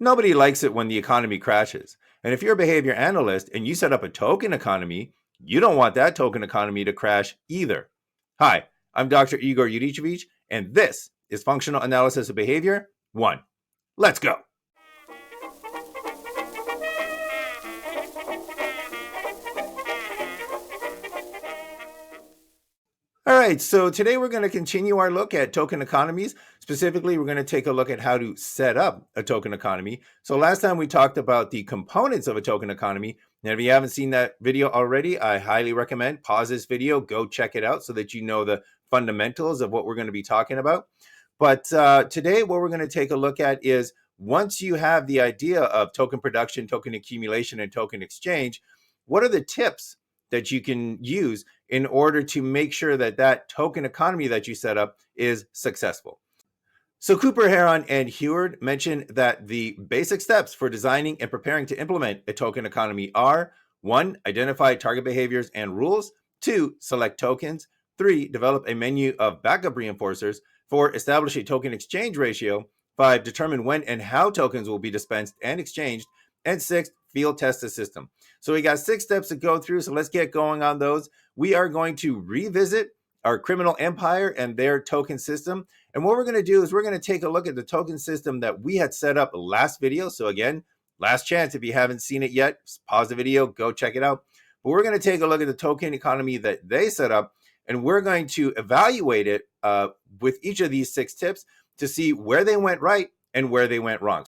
Nobody likes it when the economy crashes. And if you're a behavior analyst and you set up a token economy, you don't want that token economy to crash either. Hi, I'm Dr. Igor Yurichevich, and this is Functional Analysis of Behavior 1. Let's go. All right, so today we're going to continue our look at token economies. Specifically, we're going to take a look at how to set up a token economy. So last time we talked about the components of a token economy. And if you haven't seen that video already, I highly recommend pause this video, go check it out so that you know the fundamentals of what we're going to be talking about. But today what we're going to take a look at is once you have the idea of token production, token accumulation, and token exchange, what are the tips that you can use in order to make sure that that token economy that you set up is successful? So Cooper, Heron, and Heward mentioned that the basic steps for designing and preparing to implement a token economy are: 1, identify target behaviors and rules; 2, select tokens; 3, develop a menu of backup reinforcers; 4, establish a token exchange ratio; 5, determine when and how tokens will be dispensed and exchanged; and 6, field test the system. So we got 6 steps to go through, so let's get going on those. We are going to revisit our criminal empire and their token system. And what we're going to do is we're going to take a look at the token system that we had set up last video. So again, last chance, if you haven't seen it yet, pause the video, go check it out. But we're going to take a look at the token economy that they set up, and we're going to evaluate it with each of these 6 tips to see where they went right and where they went wrong.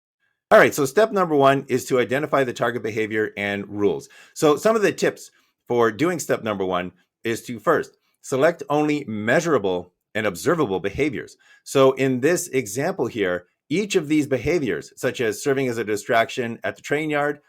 All right, so step number 1 is to identify the target behavior and rules. So some of the tips for doing step number 1 is to first select only measurable and observable behaviors. So in this example here, each of these behaviors, such as serving as a distraction at the train yard,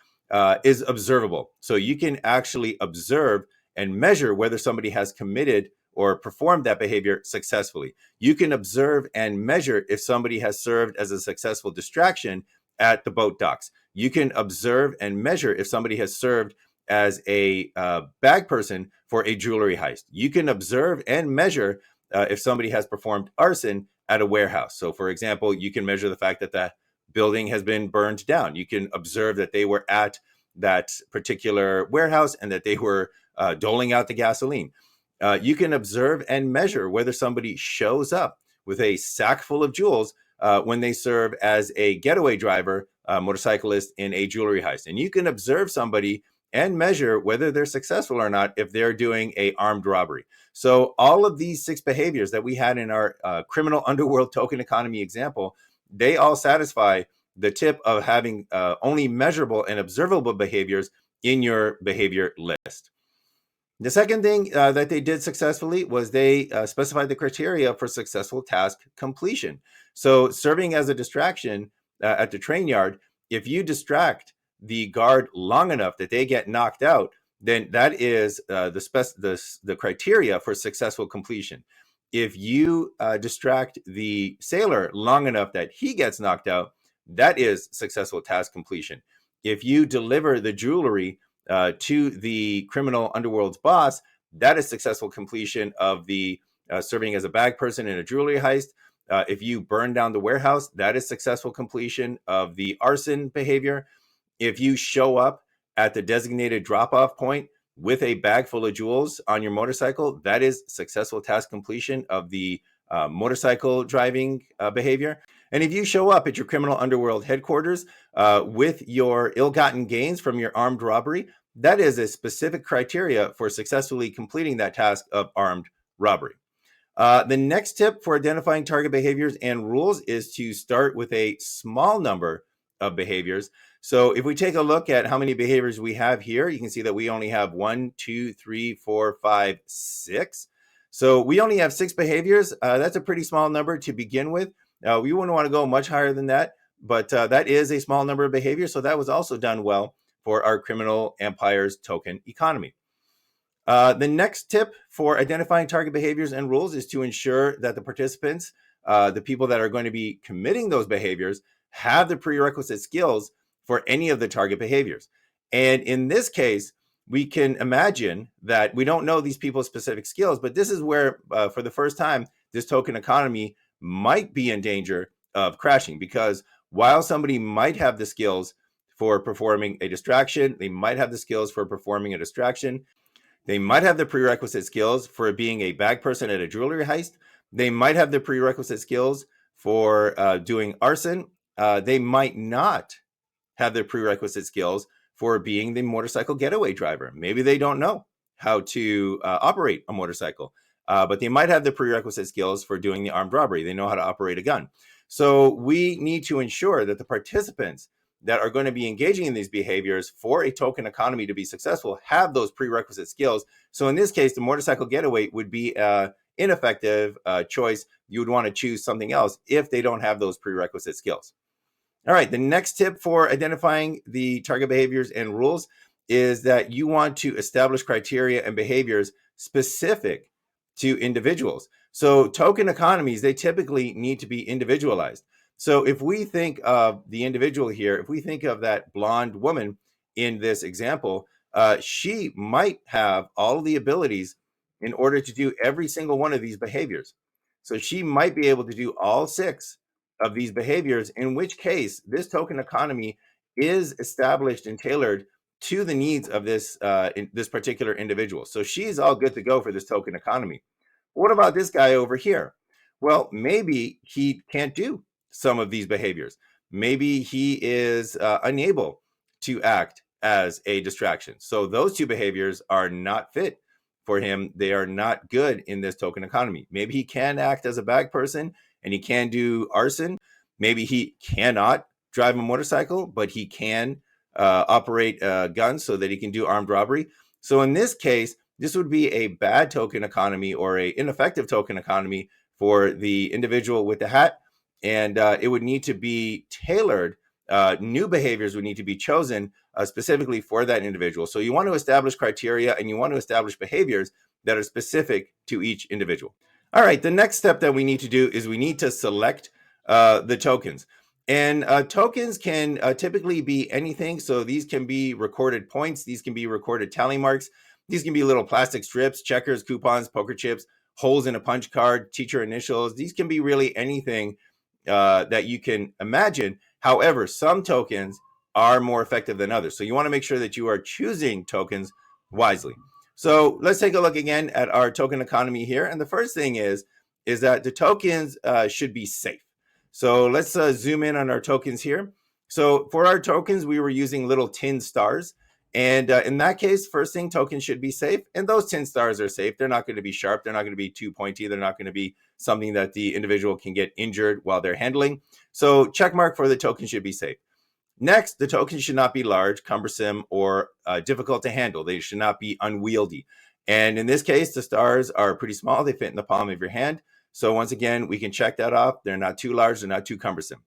is observable. So you can actually observe and measure whether somebody has committed or performed that behavior successfully. You can observe and measure if somebody has served as a successful distraction at the boat docks. You can observe and measure if somebody has served as a bag person for a jewelry heist. You can observe and measure if somebody has performed arson at a warehouse. So for example, you can measure the fact that the building has been burned down. You can observe that they were at that particular warehouse and that they were doling out the gasoline. You can observe and measure whether somebody shows up with a sack full of jewels when they serve as a getaway driver, motorcyclist in a jewelry heist. And you can observe somebody and measure whether they're successful or not if they're doing a armed robbery. So all of these 6 behaviors that we had in our criminal underworld token economy example, they all satisfy the tip of having only measurable and observable behaviors in your behavior list. The second thing that they did successfully was they specified the criteria for successful task completion. So serving as a distraction at the train yard, if you distract the guard long enough that they get knocked out, then that is the criteria for successful completion. If you distract the sailor long enough that he gets knocked out, that is successful task completion. If you deliver the jewelry to the criminal underworld's boss, that is successful completion of the serving as a bag person in a jewelry heist. If you burn down the warehouse, that is successful completion of the arson behavior. If you show up at the designated drop-off point with a bag full of jewels on your motorcycle, that is successful task completion of the motorcycle driving behavior. And if you show up at your criminal underworld headquarters with your ill-gotten gains from your armed robbery, that is a specific criteria for successfully completing that task of armed robbery. The next tip for identifying target behaviors and rules is to start with a small number of behaviors. So if we take a look at how many behaviors we have here, you can see that we only have 1, 2, 3, 4, 5, 6. So we only have 6 behaviors. That's a pretty small number to begin with. We wouldn't want to go much higher than that, but that is a small number of behaviors. So that was also done well for our criminal empire's token economy. The next tip for identifying target behaviors and rules is to ensure that the participants, the people that are going to be committing those behaviors, have the prerequisite skills for any of the target behaviors. And in this case, we can imagine that we don't know these people's specific skills, but this is where, for the first time, this token economy might be in danger of crashing, because while somebody might have the skills for performing a distraction, they might have the skills for performing a distraction, they might have the prerequisite skills for being a bag person at a jewelry heist, they might have the prerequisite skills for doing arson, they might not have the prerequisite skills for being the motorcycle getaway driver. Maybe they don't know how to operate a motorcycle, but they might have the prerequisite skills for doing the armed robbery. They know how to operate a gun. So we need to ensure that the participants that are going to be engaging in these behaviors for a token economy to be successful have those prerequisite skills. So in this case, the motorcycle getaway would be an ineffective choice. You would want to choose something else if they don't have those prerequisite skills. All right, the next tip for identifying the target behaviors and rules is that you want to establish criteria and behaviors specific to individuals. So token economies, they typically need to be individualized. So if we think of the individual here, if we think of that blonde woman in this example, she might have all the abilities in order to do every single one of these behaviors. So she might be able to do all 6 of these behaviors, in which case this token economy is established and tailored to the needs of this this particular individual. So she's all good to go for this token economy. What about this guy over here? Well, maybe he can't do some of these behaviors. Maybe he is unable to act as a distraction. So those 2 behaviors are not fit for him. They are not good in this token economy. Maybe he can act as a bag person and he can do arson. Maybe he cannot drive a motorcycle, but he can operate a gun so that he can do armed robbery. So in this case, this would be a bad token economy or a ineffective token economy for the individual with the hat. And it would need to be tailored. New behaviors would need to be chosen specifically for that individual. So you want to establish criteria and you want to establish behaviors that are specific to each individual. All right, the next step that we need to do is we need to select the tokens. And tokens can typically be anything. So these can be recorded points. These can be recorded tally marks. These can be little plastic strips, checkers, coupons, poker chips, holes in a punch card, teacher initials. These can be really anything that you can imagine. However, some tokens are more effective than others. So you want to make sure that you are choosing tokens wisely. So let's take a look again at our token economy here. And the first thing is that the tokens should be safe. So let's zoom in on our tokens here. So for our tokens, we were using little tin stars. And in that case, first thing, tokens should be safe. And those tin stars are safe. They're not going to be sharp. They're not going to be too pointy. They're not going to be something that the individual can get injured while they're handling. So check mark for the token should be safe. Next, the tokens should not be large, cumbersome, or difficult to handle. They should not be unwieldy. And in this case, the stars are pretty small. They fit in the palm of your hand. So once again, we can check that off. They're not too large. They're not too cumbersome.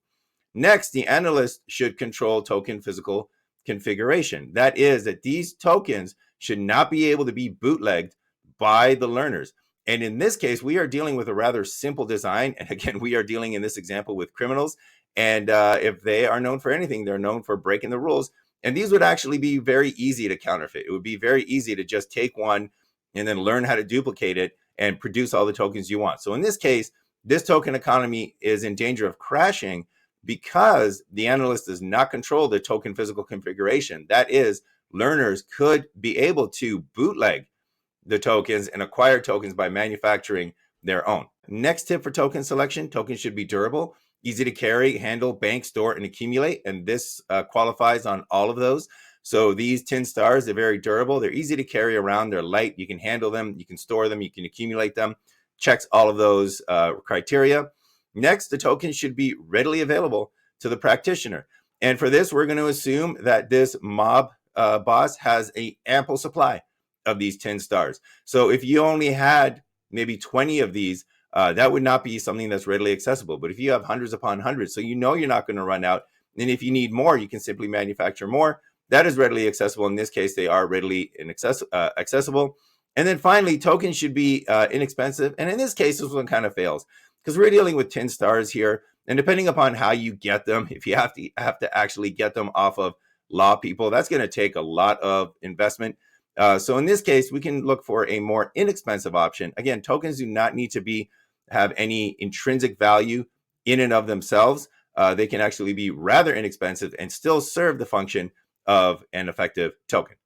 Next, the analyst should control token physical configuration. That is that these tokens should not be able to be bootlegged by the learners. And in this case, we are dealing with a rather simple design. And again, we are dealing in this example with criminals. And if they are known for anything, they're known for breaking the rules. And these would actually be very easy to counterfeit. It would be very easy to just take one and then learn how to duplicate it and produce all the tokens you want. So in this case, this token economy is in danger of crashing because the analyst does not control the token physical configuration. That is, learners could be able to bootleg the tokens and acquire tokens by manufacturing their own. Next tip for token selection, tokens should be durable, easy to carry, handle, bank, store, and accumulate. And this qualifies on all of those. So these tin stars, they're very durable. They're easy to carry around. They're light. You can handle them. You can store them. You can accumulate them. Checks all of those criteria. Next, the token should be readily available to the practitioner. And for this, we're going to assume that this mob boss has an ample supply of these 10 stars. So if you only had maybe 20 of these, that would not be something that's readily accessible. But if you have hundreds upon hundreds, so you know you're not going to run out. And if you need more, you can simply manufacture more. That is readily accessible. In this case, they are readily accessible. And then finally, tokens should be inexpensive. And in this case, this one kind of fails because we're dealing with 10 stars here. And depending upon how you get them, if you have to actually get them off of law people, that's going to take a lot of investment. So in this case, we can look for a more inexpensive option. Again, tokens do not need to have any intrinsic value in and of themselves. they can actually be rather inexpensive and still serve the function of an effective token.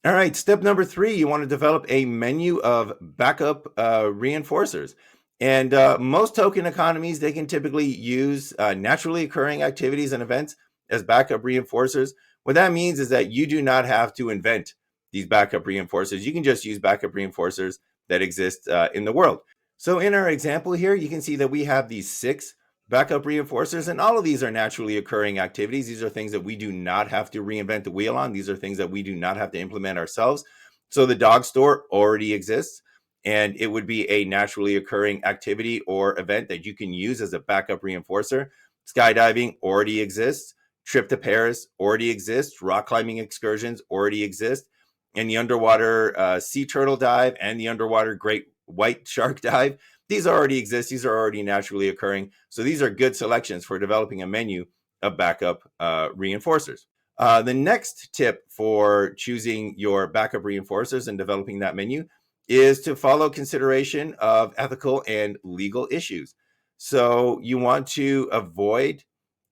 All right, step number 3, you want to develop a menu of backup reinforcers. And most token economies, they can typically use naturally occurring activities and events as backup reinforcers. What that means is that you do not have to invent these backup reinforcers. You can just use backup reinforcers that exist in the world. So in our example here, you can see that we have these 6 backup reinforcers, and all of these are naturally occurring activities. These are things that we do not have to reinvent the wheel on. These are things that we do not have to implement ourselves. So the dog store already exists, and it would be a naturally occurring activity or event that you can use as a backup reinforcer. Skydiving already exists. Trip to Paris already exists. Rock climbing excursions already exist. And the underwater sea turtle dive and the underwater great white shark dive, these already exist. These are already naturally occurring. So these are good selections for developing a menu of backup reinforcers. The next tip for choosing your backup reinforcers and developing that menu is to follow consideration of ethical and legal issues. So you want to avoid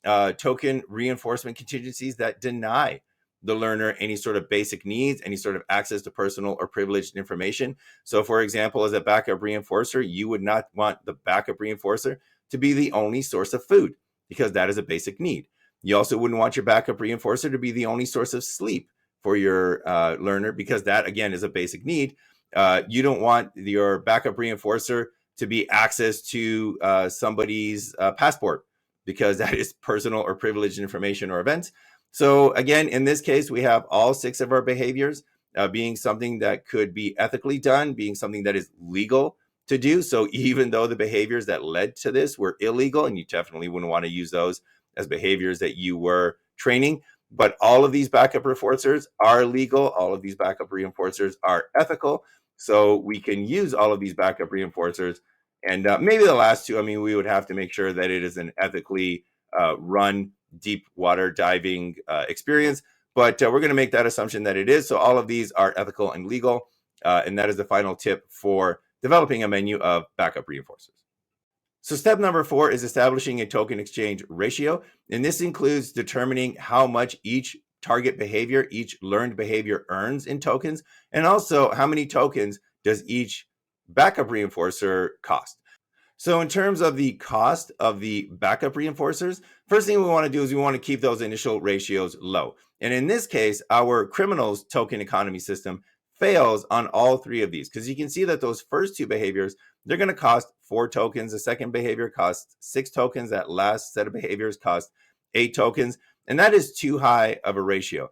token reinforcement contingencies that deny the learner any sort of basic needs, any sort of access to personal or privileged information. So, for example, as a backup reinforcer, you would not want the backup reinforcer to be the only source of food because that is a basic need. You also wouldn't want your backup reinforcer to be the only source of sleep for your learner because that, again, is a basic need. You don't want your backup reinforcer to be access to somebody's passport because that is personal or privileged information or events. So again, in this case, we have all 6 of our behaviors being something that could be ethically done, being something that is legal to do. So even though the behaviors that led to this were illegal, and you definitely wouldn't want to use those as behaviors that you were training, but all of these backup reinforcers are legal. All of these backup reinforcers are ethical. So we can use all of these backup reinforcers. And maybe the last 2, I mean, we would have to make sure that it is an ethically run deep water diving experience. But we're going to make that assumption that it is. So all of these are ethical and legal. And that is the final tip for developing a menu of backup reinforcers. So step number 4 is establishing a token exchange ratio. And this includes determining how much each target behavior, each learned behavior earns in tokens, and also how many tokens does each backup reinforcer cost. So in terms of the cost of the backup reinforcers, first thing we want to do is we want to keep those initial ratios low. And in this case, our criminals token economy system fails on all 3 of these because you can see that those first 2 behaviors, they're going to cost 4 tokens. The second behavior costs 6 tokens. That last set of behaviors cost 8 tokens. And that is too high of a ratio.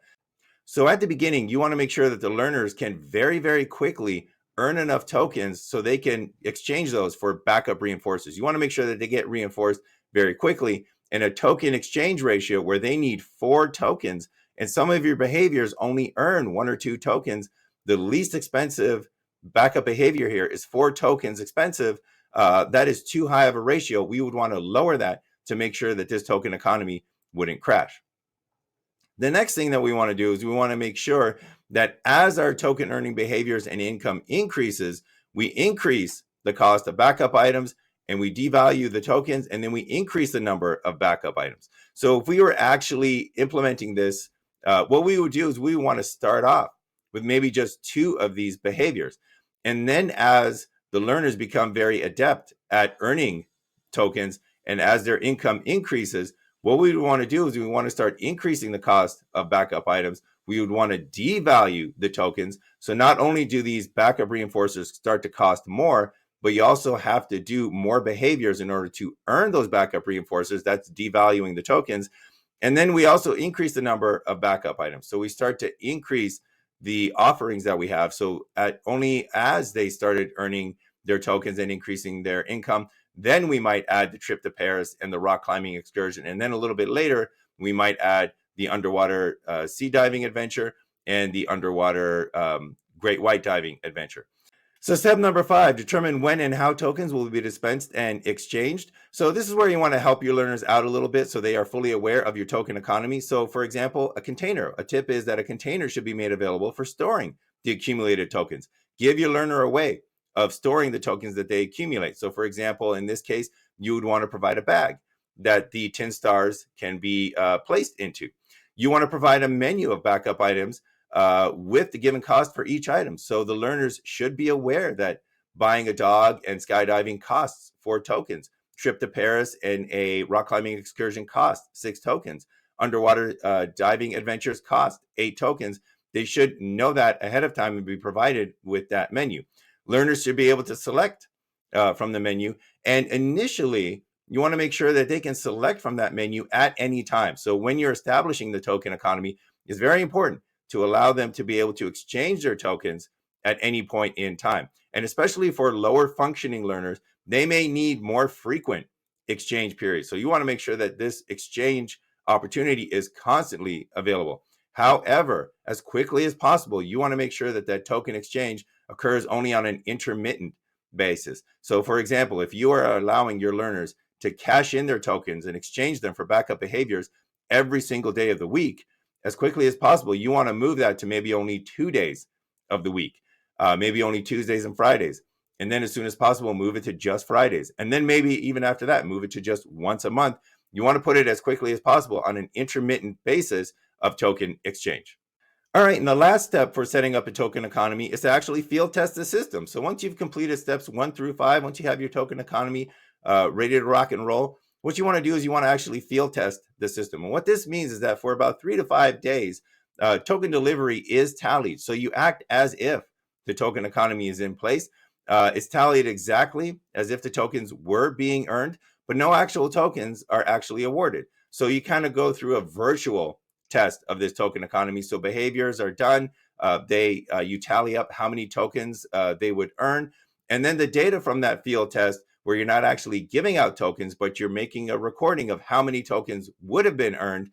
So at the beginning, you want to make sure that the learners can very, very quickly earn enough tokens so they can exchange those for backup reinforcers. You want to make sure that they get reinforced very quickly. And a token exchange ratio where they need 4 tokens and some of your behaviors only earn 1 or 2 tokens. The least expensive backup behavior here is 4 tokens expensive. That is too high of a ratio. We would want to lower that to make sure that this token economy wouldn't crash. The next thing that we want to do is we want to make sure that as our token earning behaviors and income increases, we increase the cost of backup items and we devalue the tokens, and then we increase the number of backup items. So if we were actually implementing this, what we would do is we want to start off with maybe just 2 of these behaviors. And then as the learners become very adept at earning tokens and as their income increases, what we would want to do is we want to start increasing the cost of backup items. We would want to devalue the tokens. So not only do these backup reinforcers start to cost more, but you also have to do more behaviors in order to earn those backup reinforcers. That's devaluing the tokens. And then we also increase the number of backup items. So we start to increase the offerings that we have. So only as they started earning their tokens and increasing their income, then we might add the trip to Paris and the rock climbing excursion. And then a little bit later, we might add the underwater sea diving adventure and the underwater great white diving adventure. So step number 5, determine when and how tokens will be dispensed and exchanged. So this is where you want to help your learners out a little bit so they are fully aware of your token economy. So for example, a container. A tip is that a container should be made available for storing the accumulated tokens. Give your learner a way of storing the tokens that they accumulate. So for example, in this case, you would want to provide a bag that the 10 stars can be placed into. You want to provide a menu of backup items with the given cost for each item. So the learners should be aware that buying a dog and skydiving costs 4 tokens. Trip to Paris and a rock climbing excursion cost 6 tokens. Underwater diving adventures cost 8 tokens. They should know that ahead of time and be provided with that menu. Learners should be able to select from the menu. And initially, you want to make sure that they can select from that menu at any time. So when you're establishing the token economy, it's very important to allow them to be able to exchange their tokens at any point in time. And especially for lower functioning learners, they may need more frequent exchange periods. So you want to make sure that this exchange opportunity is constantly available. However, as quickly as possible, you want to make sure that that token exchange occurs only on an intermittent basis. So for example, if you are allowing your learners to cash in their tokens and exchange them for backup behaviors every single day of the week, as quickly as possible, you want to move that to maybe only 2 days of the week, maybe only Tuesdays and Fridays. And then as soon as possible, move it to just Fridays. And then maybe even after that, move it to just once a month. You want to put it as quickly as possible on an intermittent basis of token exchange. All right, and the last step for setting up a token economy is to actually field test the system. So once you've completed steps 1 through 5, once you have your token economy ready to rock and roll, what you want to do is you want to actually field test the system. And what this means is that for about 3 to 5 days, token delivery is tallied. So you act as if the token economy is in place. It's tallied exactly as if the tokens were being earned, but no actual tokens are actually awarded. So you kind of go through a virtual test of this token economy. So behaviors are done. You tally up how many tokens they would earn. And then the data from that field test, where you're not actually giving out tokens, but you're making a recording of how many tokens would have been earned.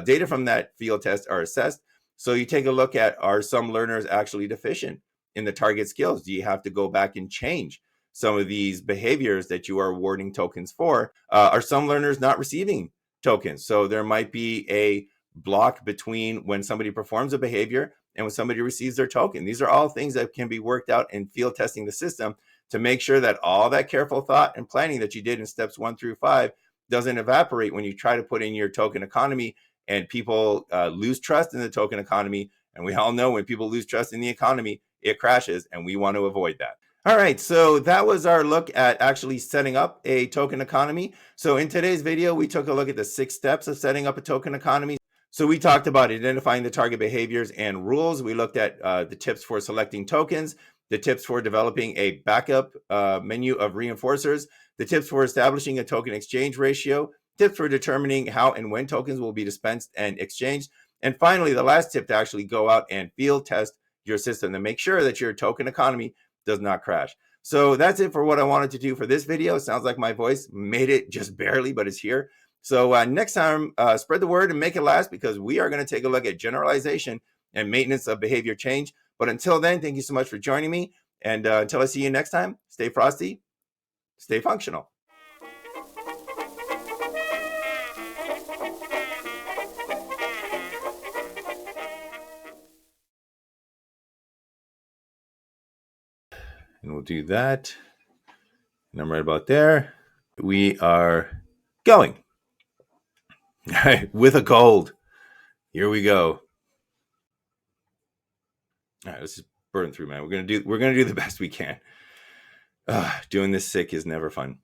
Data from that field test are assessed. So you take a look at, are some learners actually deficient in the target skills? Do you have to go back and change some of these behaviors that you are awarding tokens for? Are some learners not receiving tokens? So there might be a block between when somebody performs a behavior and when somebody receives their token. These are all things that can be worked out in field testing the system to make sure that all that careful thought and planning that you did in steps 1 through 5 doesn't evaporate when you try to put in your token economy and people lose trust in the token economy. And we all know when people lose trust in the economy, it crashes, and we want to avoid that. All right, so that was our look at actually setting up a token economy. So in today's video, we took a look at the 6 steps of setting up a token economy. So we talked about identifying the target behaviors and rules. We looked at the tips for selecting tokens, the tips for developing a backup menu of reinforcers, the tips for establishing a token exchange ratio, tips for determining how and when tokens will be dispensed and exchanged, and finally, the last tip to actually go out and field test your system to make sure that your token economy does not crash. So that's it for what I wanted to do for this video. Sounds like my voice made it just barely, but it's here. So next time, spread the word and make it last, because we are going to take a look at generalization and maintenance of behavior change. But until then, thank you so much for joining me. And until I see you next time, stay frosty, stay functional. And we'll do that. And I'm right about there. We are going. All right, with a cold. Here we go. All right, let's just burn through, man. We're gonna do the best we can. Doing this sick is never fun.